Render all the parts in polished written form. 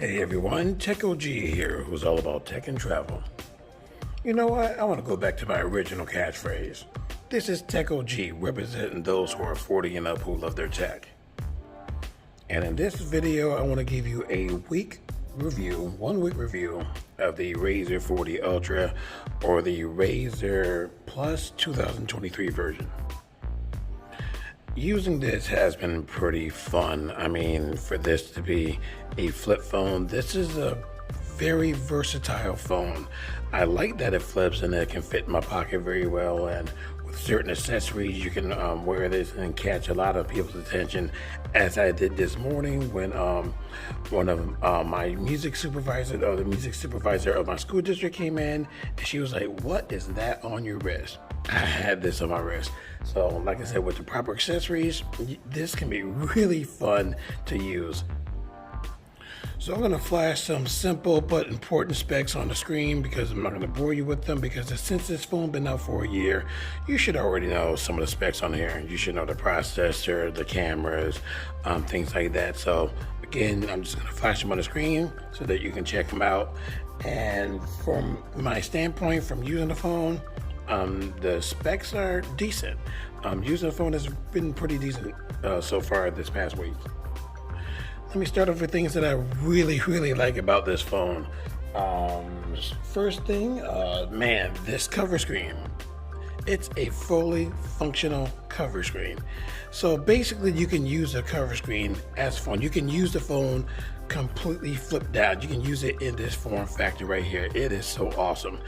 Hey everyone, Tech OG here, who's all about tech and travel. You know what? I want to go back to my original catchphrase. This is Tech OG, representing those who are 40 and up who love their tech. And in this video, I want to give you a 1 week review of the Razr 40 Ultra or the Razr Plus 2023 version. Using this has been pretty fun. I mean, for this to be a flip phone, this is a very versatile phone. I like that it flips and it can fit in my pocket very well, and with certain accessories you can wear this and catch a lot of people's attention, as I did this morning when one of my music supervisor, or the music supervisor of my school district, came in and she was like, "What is that on your wrist?" I had this on my wrist. So like I said, with the proper accessories, this can be really fun to use. So I'm going to flash some simple but important specs on the screen because I'm not going to bore you with them, because since this phone been out for a year, you should already know some of the specs on here. You should know the processor, the cameras, things like that. So again, I'm just going to flash them on the screen so that you can check them out. And from my standpoint, from using the phone, the specs are decent. Using the phone has been pretty decent so far this past week. Let me start off with things that I really like about this phone. First thing, man, this cover screen. It's a fully functional cover screen. So basically you can use the cover screen as phone. You can use the phone completely flipped down. You can use it in this form factor right here. It is so awesome.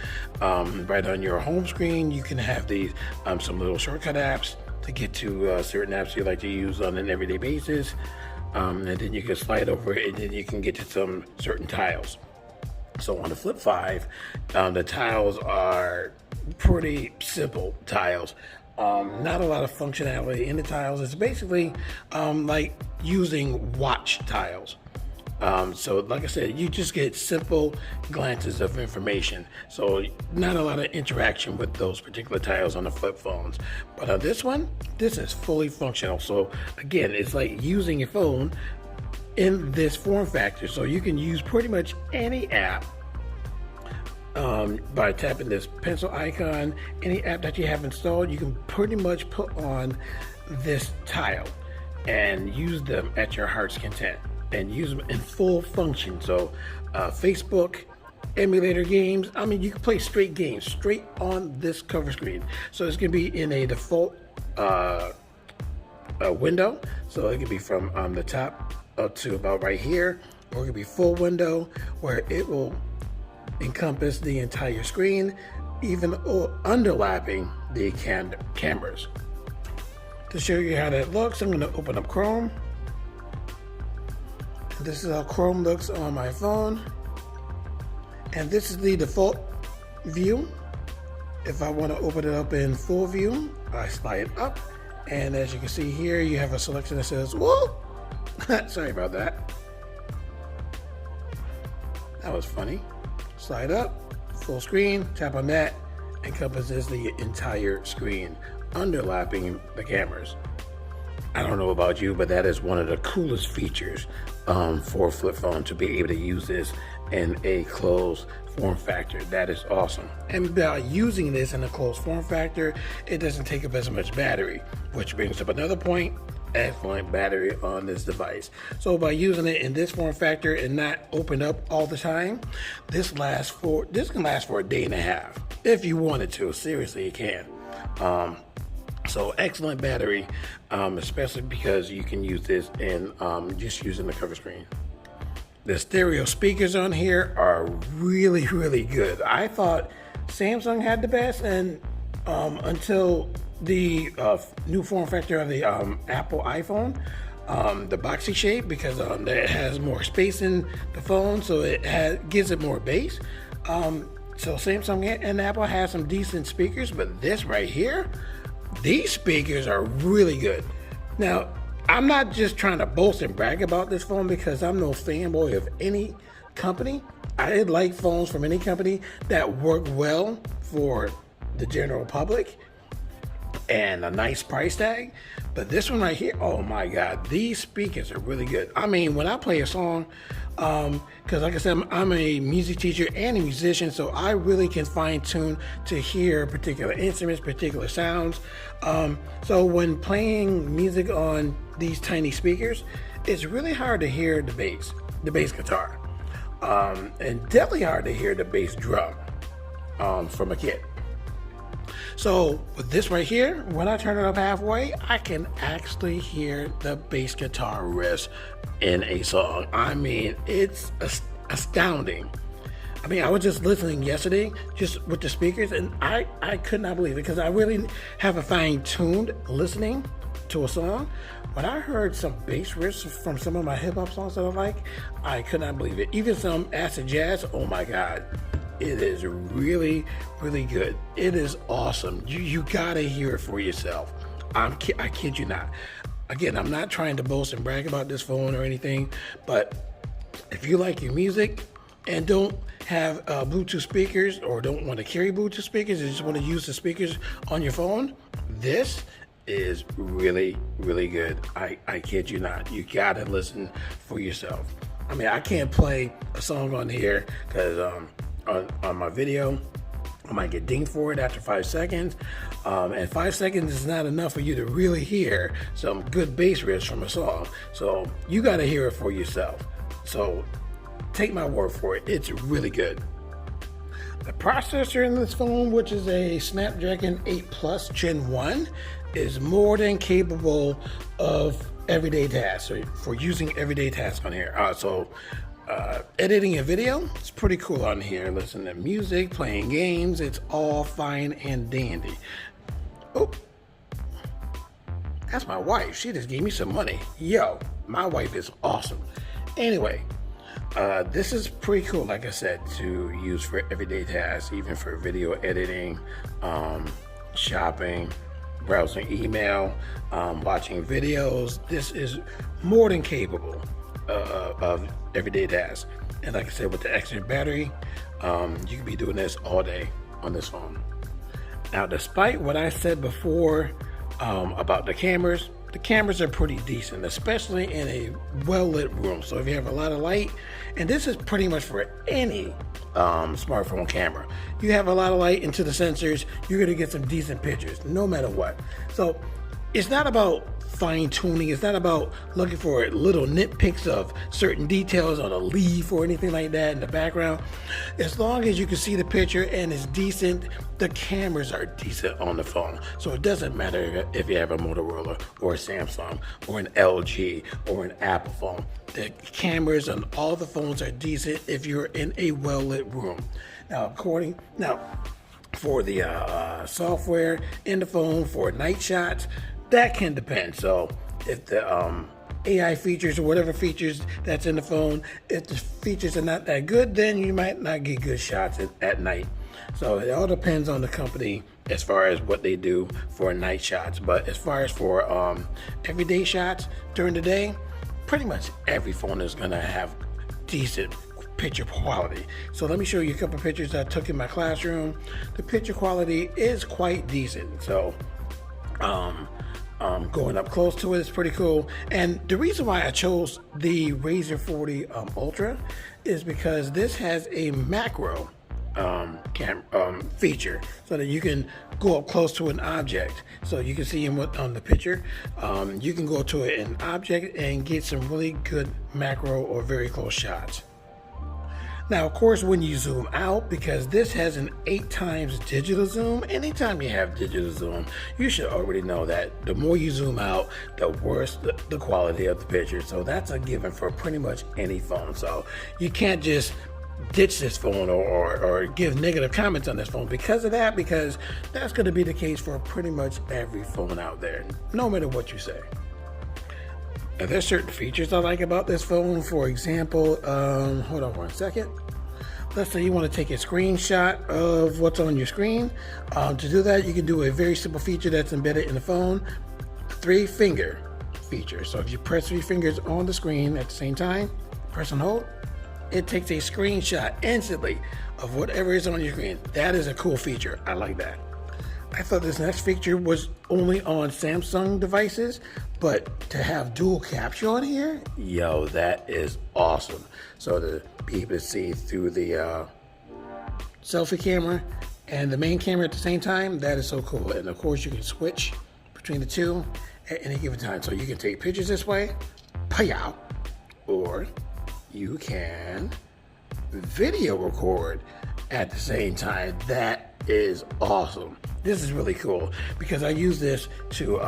Right on your home screen, you can have these some little shortcut apps to get to certain apps you like to use on an everyday basis. And then you can slide over it, and then you can get to some certain tiles. So on the Flip 5, the tiles are pretty simple tiles. Not a lot of functionality in the tiles. It's basically like using watch tiles. So like I said, you just get simple glances of information. So not a lot of interaction with those particular tiles on the flip phones. But on this one, this is fully functional. So again, it's like using your phone in this form factor. So you can use pretty much any app by tapping this pencil icon. Any app that you have installed, you can pretty much put on this tile and use them at your heart's content, and use them in full function. So Facebook, emulator games, I mean, you can play straight games straight on this cover screen. So it's gonna be in a default window. So it can be from the top up to about right here, or it can be full window where it will encompass the entire screen, even underlapping the cameras. To show you how that looks, I'm gonna open up Chrome. This is how Chrome looks on my phone, and this is the default view. If I want to open it up in full view, I slide up, and as you can see here, you have a selection that says "whoa." Sorry about that. That was funny. Slide up, full screen, tap on that, encompasses the entire screen, underlapping the cameras. I don't know about you, but that is one of the coolest features for a flip phone, to be able to use this in a closed form factor. That is awesome. And by using this in a closed form factor, it doesn't take up as much battery, which brings up another point: excellent battery on this device. So by using it in this form factor and not open up all the time, this can last for a day and a half if you wanted to. Seriously, it can. So excellent battery, especially because you can use this in just using the cover screen. The stereo speakers on here are really good. I thought Samsung had the best, and until the new form factor of the Apple iPhone, the boxy shape, because it has more space in the phone, so it gives it more bass. So Samsung and Apple have some decent speakers, but this right here, these speakers are really good. Now, I'm not just trying to boast and brag about this phone because I'm no fanboy of any company. I like phones from any company that work well for the general public and a nice price tag. But this one right here, oh my God, these speakers are really good. I mean, when I play a song Because like I said, I'm a music teacher and a musician, so I really can fine tune to hear particular instruments, particular sounds. So when playing music on these tiny speakers, it's really hard to hear the bass guitar, and definitely hard to hear the bass drum from a kid. So with this right here, when I turn it up halfway, I can actually hear the bass guitar riffs in a song. I mean, it's astounding. I mean, I was just listening yesterday, just with the speakers, and I could not believe it, because I really have a fine-tuned listening to a song. When I heard some bass riffs from some of my hip-hop songs that I like, I could not believe it. Even some acid jazz, oh my God. It is really, really good. It is awesome. You gotta hear it for yourself. I kid you not. Again, I'm not trying to boast and brag about this phone or anything, but if you like your music and don't have Bluetooth speakers, or don't want to carry Bluetooth speakers and just want to use the speakers on your phone, this is really, really good. I kid you not. You gotta listen for yourself. I mean, I can't play a song on here because on my video, I might get dinged for it after 5 seconds. And 5 seconds is not enough for you to really hear some good bass riffs from a song. So you got to hear it for yourself. So take my word for it. It's really good. The processor in this phone, which is a Snapdragon 8 Plus Gen 1, is more than capable of everyday tasks, so for using everyday tasks on here. Editing a video, it's pretty cool on here. Listening to music, playing games, it's all fine and dandy. Oh, that's my wife. She just gave me some money. Yo, my wife is awesome. Anyway, this is pretty cool, like I said, to use for everyday tasks, even for video editing, shopping, browsing email, watching videos. This is more than capable of everyday tasks. And like I said, with the extra battery, you can be doing this all day on this phone. Now, despite what I said before about the cameras are pretty decent, especially in a well-lit room. So if you have a lot of light, and this is pretty much for any smartphone camera, you have a lot of light into the sensors, you're gonna get some decent pictures, no matter what. So it's not about fine tuning. It's not about looking for little nitpicks of certain details on a leaf or anything like that in the background. As long as you can see the picture and it's decent, the cameras are decent on the phone. So it doesn't matter if you have a Motorola or a Samsung or an LG or an Apple phone. The cameras on all the phones are decent if you're in a well-lit room. Now, for the software in the phone for night shots, that can depend. So if the AI features or whatever features that's in the phone, if the features are not that good, then you might not get good shots at night. So it all depends on the company as far as what they do for night shots. But as far as for everyday shots during the day, pretty much every phone is gonna have decent picture quality. So let me show you a couple pictures I took in my classroom. The picture quality is quite decent. So going up close to it is pretty cool. And the reason why I chose the Razr 40 Ultra is because this has a macro feature, so that you can go up close to an object. So you can see on the picture, you can go to an object and get some really good macro or very close shots. Now, of course, when you zoom out, because this has an 8x digital zoom, anytime you have digital zoom, you should already know that the more you zoom out, the worse the quality of the picture. So that's a given for pretty much any phone. So you can't just ditch this phone or give negative comments on this phone because of that, because that's going to be the case for pretty much every phone out there, no matter what you say. Now, there's certain features I like about this phone. For example, hold on one second. Let's say you want to take a screenshot of what's on your screen. To do that, you can do a very simple feature that's embedded in the phone, 3-finger feature. So if you press 3 fingers on the screen at the same time, press and hold, it takes a screenshot instantly of whatever is on your screen. That is a cool feature. I like that. I thought this next feature was only on Samsung devices, but to have dual capture on here, yo, that is awesome. So to be able to see through the selfie camera and the main camera at the same time, that is so cool. And of course you can switch between the two at any given time. So you can take pictures this way, payow, or you can video record at the same time. That is awesome. This is really cool because I use this to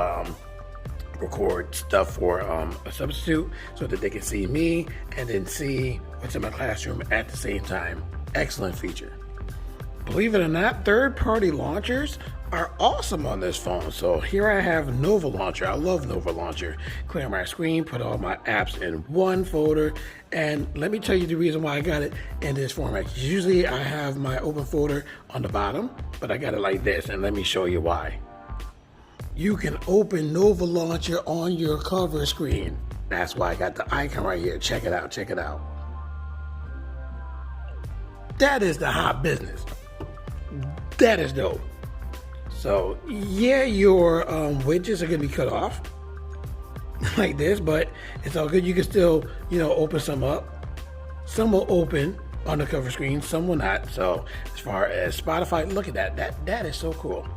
record stuff for a substitute so that they can see me and then see what's in my classroom at the same time. Excellent feature. Believe it or not, third-party launchers are awesome on this phone. So here I have Nova Launcher. I love Nova Launcher. Clear my screen, put all my apps in one folder, and let me tell you the reason why I got it in this format. Usually I have my open folder on the bottom, but I got it like this, and let me show you why. You can open Nova Launcher on your cover screen. That's why I got the icon right here. Check it out, check it out. That is the hot business. That is dope. So yeah, your widgets are gonna be cut off like this, but it's all good. You can still, open some up. Some will open on the cover screen, some will not. So as far as Spotify, look at that is so cool.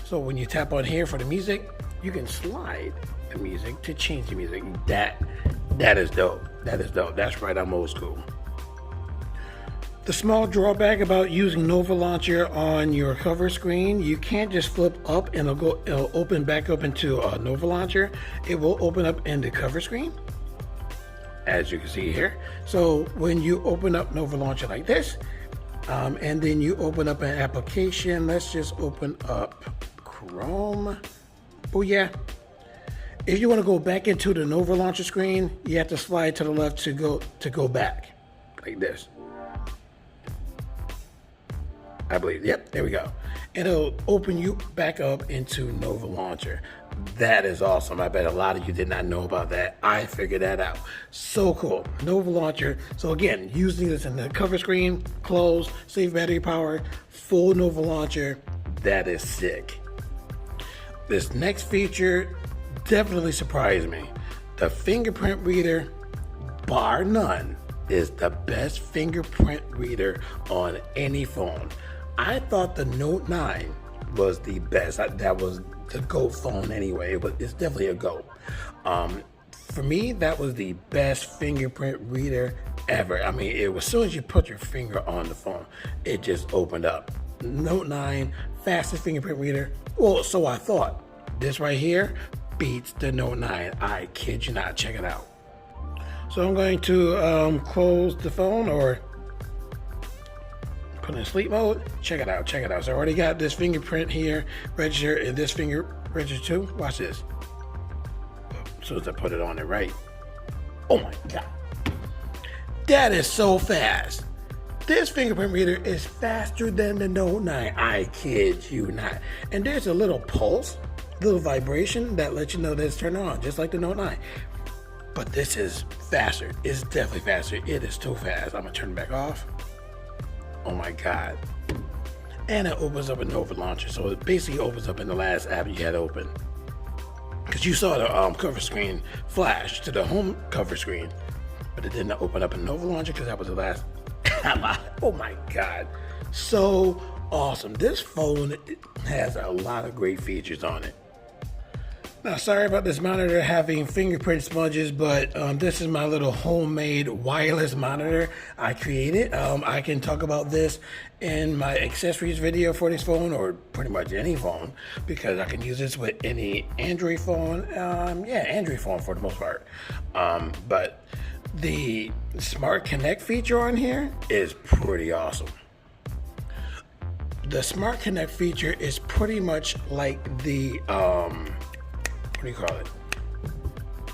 So when you tap on here for the music, you can slide the music to change the music. That is dope. That is dope. That's right, I'm old school. The small drawback about using Nova Launcher on your cover screen, you can't just flip up and it'll open back up into Nova Launcher. It will open up in the cover screen, as you can see here. So when you open up Nova Launcher like this, and then you open up an application, let's just open up Chrome. Oh yeah. If you want to go back into the Nova Launcher screen, you have to slide to the left to go back, like this. I believe, yep, there we go. And it'll open you back up into Nova Launcher. That is awesome. I bet a lot of you did not know about that. I figured that out. So cool. Nova Launcher. So again, using this in the cover screen, close, save battery power, full Nova Launcher. That is sick. This next feature definitely surprised me. The fingerprint reader, bar none, is the best fingerprint reader on any phone. I thought the Note 9 was the best. That was the GOAT phone anyway, but it's definitely a GOAT. For me, that was the best fingerprint reader ever. I mean, it was as soon as you put your finger on the phone, it just opened up. Note 9, fastest fingerprint reader. Well, so I thought. This right here beats the Note 9. I kid you not. Check it out. So I'm going to close the phone or put in sleep mode. Check it out, check it out. So I already got this fingerprint here, register, and this finger register too. Watch this. As soon as I put it on it right. Oh my God. That is so fast. This fingerprint reader is faster than the Note 9. I kid you not. And there's a little pulse, little vibration that lets you know that it's turned on, just like the Note 9. But this is faster. It's definitely faster. It is too fast. I'm gonna turn it back off. Oh my God. And it opens up a Nova Launcher. So it basically opens up in the last app you had open. Because you saw the cover screen flash to the home cover screen, but it didn't open up in Nova Launcher because that was the last. Oh my God. So awesome. This phone has a lot of great features on it. Now, sorry about this monitor having fingerprint smudges, but this is my little homemade wireless monitor I created. I can talk about this in my accessories video for this phone, or pretty much any phone, because I can use this with any Android phone. Android phone for the most part. But the Smart Connect feature on here is pretty awesome. The Smart Connect feature is pretty much like the what do you call it?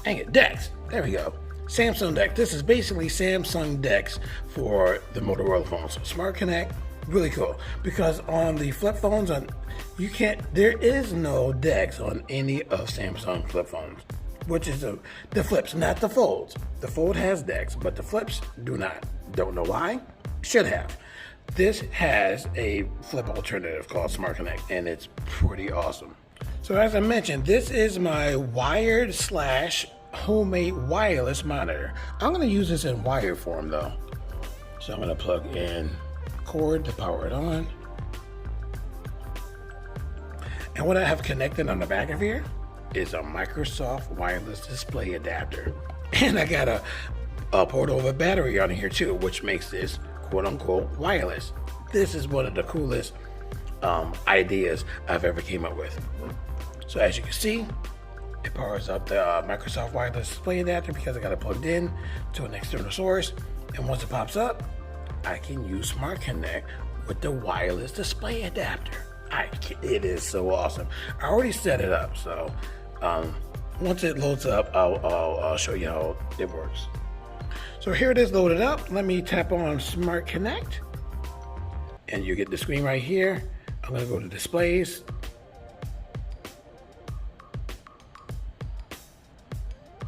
Dang it, Dex. There we go. Samsung Dex. This is basically Samsung Dex for the Motorola phones. So Smart Connect, really cool. Because on the flip phones, there is no Dex on any of Samsung flip phones, which is the flips, not the folds. The fold has Dex, but the flips do not. Don't know why. Should have. This has a flip alternative called Smart Connect, and it's pretty awesome. So as I mentioned, this is my wired slash homemade wireless monitor. I'm going to use this in wired form though. So I'm going to plug in cord to power it on. And what I have connected on the back of here is a Microsoft wireless display adapter. And I got a portable battery on here too, which makes this quote unquote wireless. This is one of the coolest ideas I've ever came up with. So as you can see, it powers up the Microsoft wireless display adapter because I got it plugged in to an external source. And once it pops up, I can use Smart Connect with the wireless display adapter. It is so awesome. I already set it up, so once it loads up, I'll show you how it works. So here it is loaded up. Let me tap on Smart Connect, and you get the screen right here. I'm going to go to displays.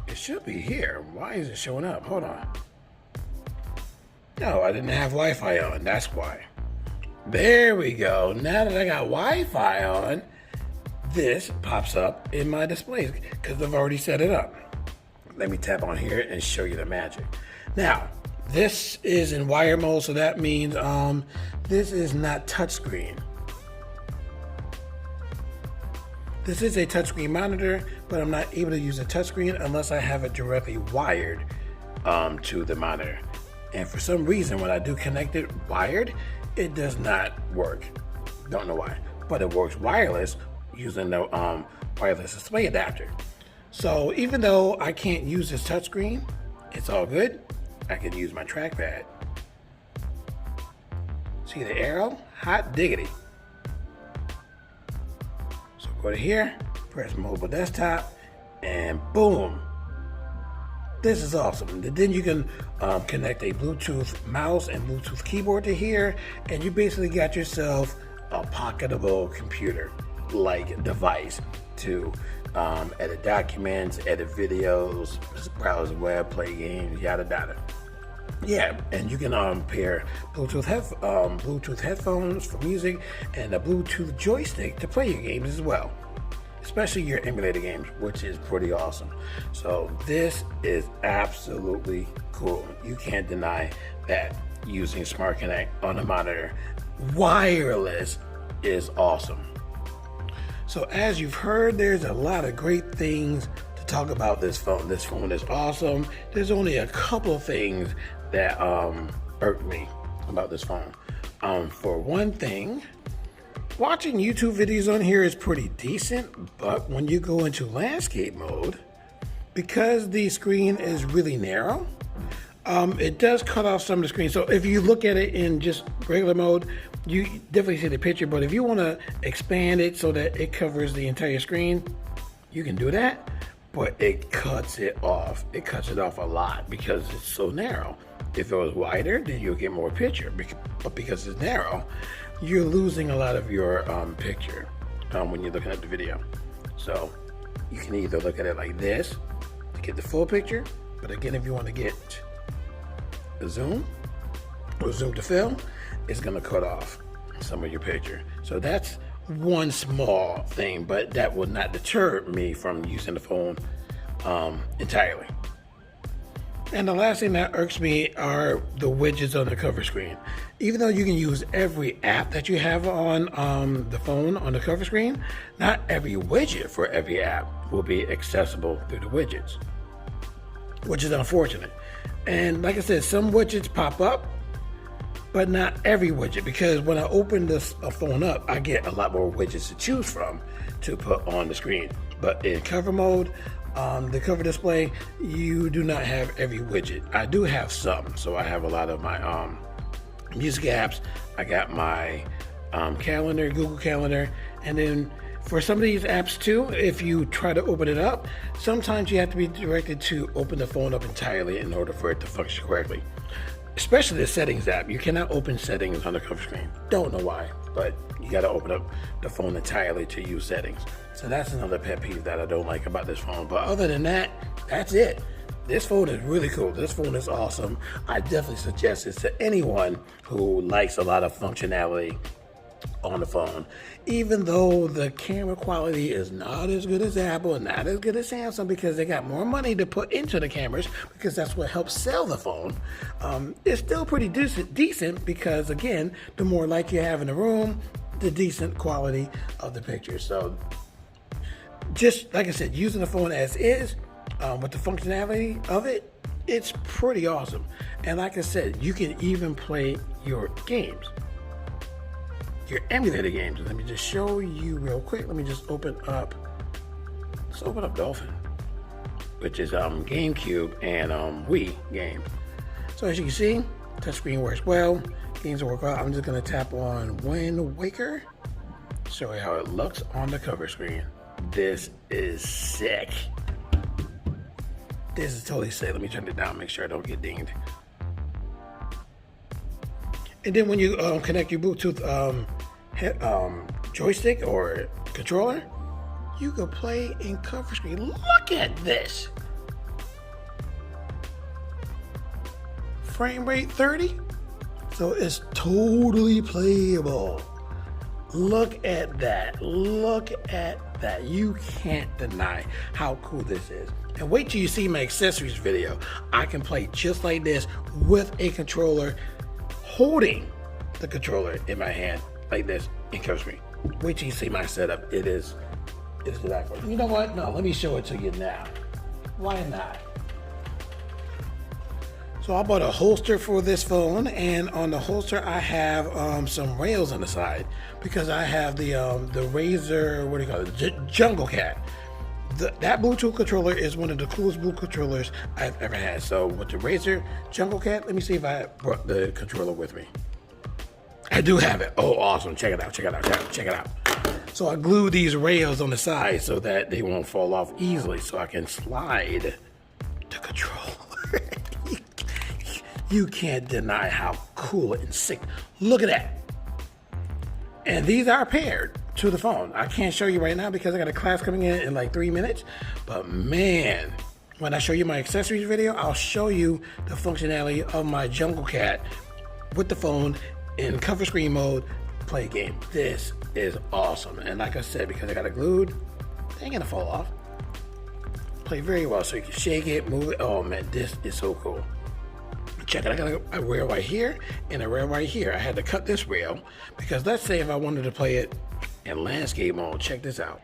It should be here. Why is it showing up? Hold on. No, I didn't have Wi-Fi on. That's why. There we go. Now that I got Wi-Fi on, this pops up in my displays because I've already set it up. Let me tap on here and show you the magic. Now, this is in wire mode, so that means this is not touchscreen. This is a touchscreen monitor, but I'm not able to use a touchscreen unless I have it directly wired to the monitor. And for some reason, when I do connect it wired, it does not work. Don't know why, but it works wireless using the wireless display adapter. So even though I can't use this touchscreen, it's all good. I can use my trackpad. See the arrow? Hot diggity. So go to here, press mobile desktop, and boom. This is awesome. And then you can connect a Bluetooth mouse and Bluetooth keyboard to here, and you basically got yourself a pocketable computer-like device to edit documents, edit videos, browse the web, play games, yada yada. Yeah, and you can pair Bluetooth headphones for music and a Bluetooth joystick to play your games as well, especially your emulator games, which is pretty awesome. So this is absolutely cool. You can't deny that using Smart Connect on a monitor wireless is awesome. So as you've heard, there's a lot of great things to talk about this phone. This phone is awesome. There's only a couple things that irk me about this phone. For one thing, watching YouTube videos on here is pretty decent, but when you go into landscape mode, because the screen is really narrow, it does cut off some of the screen. So if you look at it in just regular mode, you definitely see the picture, but if you want to expand it so that it covers the entire screen, you can do that, but it cuts it off. It cuts it off a lot because it's so narrow. If it was wider, then you'll get more picture, but because it's narrow, you're losing a lot of your picture when you're looking at the video. So you can either look at it like this to get the full picture, but again, if you want to get a zoom or zoom to fill, it's going to cut off some of your picture. So that's one small thing, but that will not deter me from using the phone entirely. And the last thing that irks me are the widgets on the cover screen. Even though you can use every app that you have on the phone on the cover screen, not every widget for every app will be accessible through the widgets, which is unfortunate. And like I said, some widgets pop up, but not every widget, because when I open this phone up, I get a lot more widgets to choose from to put on the screen. But in cover mode, the cover display, you do not have every widget. I do have some, so I have a lot of my music apps. I got my calendar, Google Calendar, and then for some of these apps too, if you try to open it up, sometimes you have to be directed to open the phone up entirely in order for it to function correctly. Especially the settings app. You cannot open settings on the cover screen. Don't know why, but you gotta open up the phone entirely to use settings. So that's another pet peeve that I don't like about this phone. But other than that, that's it. This phone is really cool. This phone is awesome. I definitely suggest it to anyone who likes a lot of functionality on the phone. Even though the camera quality is not as good as Apple and not as good as Samsung, because they got more money to put into the cameras, because that's what helps sell the phone, it's still pretty decent because, again, the more light you have in the room, the decent quality of the picture. So just like I said, using the phone as is, with the functionality of it, it's pretty awesome. And like I said, you can even play your games, your emulator games. Let me just show you real quick. Let me just open up Dolphin, which is GameCube and Wii game. So as you can see, touchscreen works well. Games work well. I'm just gonna tap on Wind Waker, show you how it looks on the cover screen. This is sick. This is totally sick. Let me turn it down, make sure I don't get dinged. And then when you connect your Bluetooth joystick or controller, you can play in cover screen. Look at this. Frame rate 30. So it's totally playable. Look at that. Look at that. You can't deny how cool this is. And wait till you see my accessories video. I can play just like this with a controller, holding the controller in my hand like this in cover screen. Wait till you see my setup. It is delightful. You know what? No, let me show it to you now. Why not? So I bought a holster for this phone, and on the holster I have some rails on the side because I have the Razr, what do you call it, Jungle Cat. That Bluetooth controller is one of the coolest Bluetooth controllers I've ever had. So with the Razr Jungle Cat, let me see if I brought the controller with me. I do have it. Oh, awesome. Check it out, check it out, check it out. So I glued these rails on the side so that they won't fall off easily, so I can slide the controller. You can't deny how cool and sick. Look at that. And these are paired to the phone. I can't show you right now because I got a class coming in like 3 minutes. But man, when I show you my accessories video, I'll show you the functionality of my Jungle Cat with the phone in cover screen mode, play a game. This is awesome. And like I said, because I got it glued, it ain't gonna fall off. Play very well, so you can shake it, move it. Oh man, this is so cool. Check it, I got a rail right here and a rail right here. I had to cut this rail because let's say if I wanted to play it in landscape mode, check this out.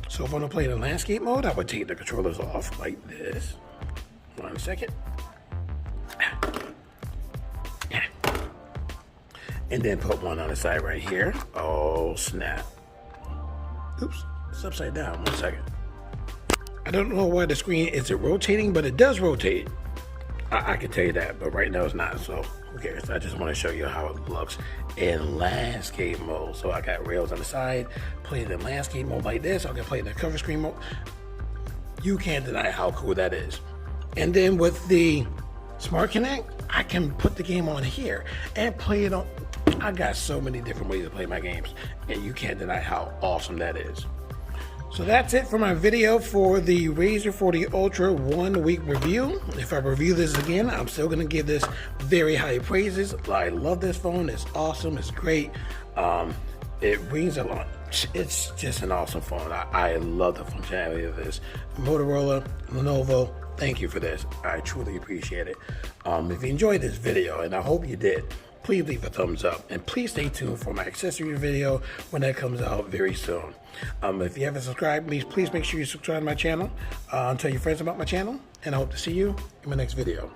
So if I want to play it in landscape mode, I would take the controllers off like this. 1 second. And then put one on the side right here. Oh snap. Oops, it's upside down. 1 second. I don't know why the screen isn't rotating, but it does rotate. I can tell you that, but right now it's not, so who cares? I just want to show you how it looks in landscape mode. So I got rails on the side, play it in landscape mode like this. I can play it in the cover screen mode. You can't deny how cool that is. And then with the Smart Connect, I can put the game on here and play it on. I got so many different ways to play my games, and you can't deny how awesome that is. So that's it for my video for the Razr 40 Ultra 1 week review. If I review this again, I'm still gonna give this very high praises. I love this phone, it's awesome, it's great. It rings a lot. It's just an awesome phone. I love the functionality of this. Motorola, Lenovo, thank you for this. I truly appreciate it. If you enjoyed this video, and I hope you did, please leave a thumbs up and please stay tuned for my accessory video when that comes out very soon. If you haven't subscribed, please make sure you subscribe to my channel, tell your friends about my channel, and I hope to see you in my next video.